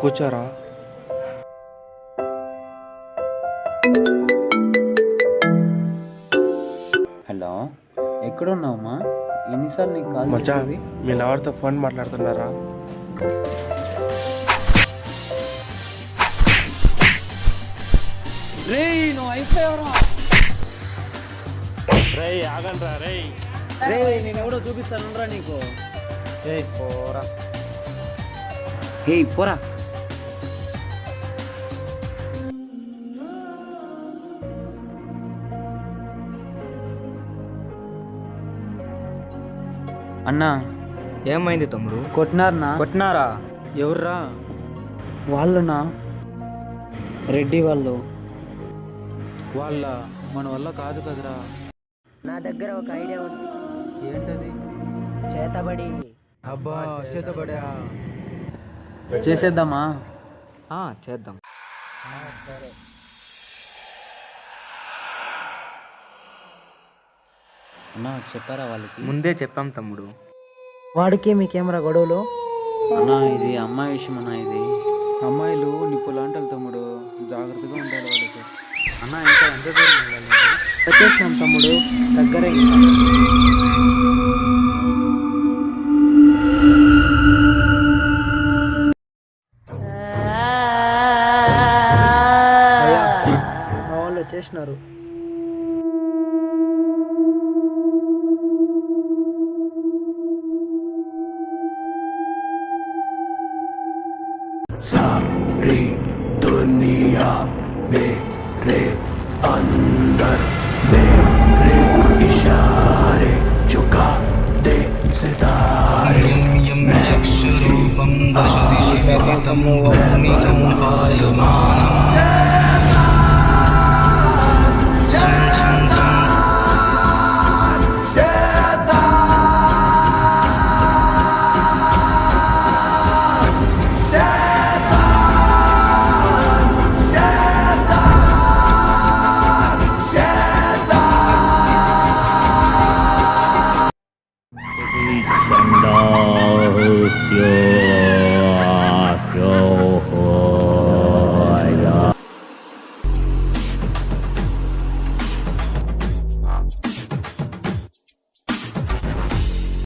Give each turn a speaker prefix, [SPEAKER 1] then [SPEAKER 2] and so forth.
[SPEAKER 1] కూర్చోరా.
[SPEAKER 2] హలో, ఎక్కడున్నావమ్మా? ఎన్నిసార్లు నీకు కాల్
[SPEAKER 1] మచ్చా,
[SPEAKER 2] చేసేది?
[SPEAKER 1] మీ లవర్తో ఫోన్ మాట్లాడుతున్నారా?
[SPEAKER 2] రేయ్, నువ్వు అయిపోయావరా?
[SPEAKER 1] రేయ్ ఆగండ్రా రేయ్.
[SPEAKER 2] రేయ్, నేను ఎవడో చూపిస్తానురా నీకు.
[SPEAKER 3] పోరా.
[SPEAKER 2] హే పోరా. అన్నా,
[SPEAKER 3] ఏమైంది తమ్ముడు?
[SPEAKER 2] కొట్టినారనా?
[SPEAKER 3] కొట్టినారా?
[SPEAKER 4] ఎవర్రా?
[SPEAKER 2] వాళ్ళునా, రెడ్డి వాళ్ళు.
[SPEAKER 4] వాళ్ళ మన వల్ల కాదు కదరా.
[SPEAKER 5] నా దగ్గర ఒక ఐడియా ఉంది.
[SPEAKER 4] ఏంటది?
[SPEAKER 5] చేతబడి.
[SPEAKER 4] అబ్బా, చేతబడా?
[SPEAKER 2] చేసేద్దామా?
[SPEAKER 3] చేద్దాం.
[SPEAKER 5] సరే.
[SPEAKER 2] అన్నా, చెప్పారా వాళ్ళకి?
[SPEAKER 3] ముందే చెప్పాం తమ్ముడు.
[SPEAKER 5] వాడికి మీకేమరా గొడవలు?
[SPEAKER 2] అన్నా, ఇది అమ్మాయి విషయం అన్నా. ఇది
[SPEAKER 4] అమ్మాయిలు నిప్పు లాంటలు తమ్ముడు, జాగ్రత్తగా ఉండాలి వాళ్ళకి.
[SPEAKER 3] అన్న ఇంకా ఎంత దూరం వెళ్ళాలి?
[SPEAKER 5] వచ్చేసినాం తమ్ముడు, దగ్గరే ఇంకా. అయ్యా, మా వాళ్ళు వచ్చేసినారు.
[SPEAKER 6] सारी दुनिया मेरे अंदर मेरे इशारे चुका दे सितारे मैं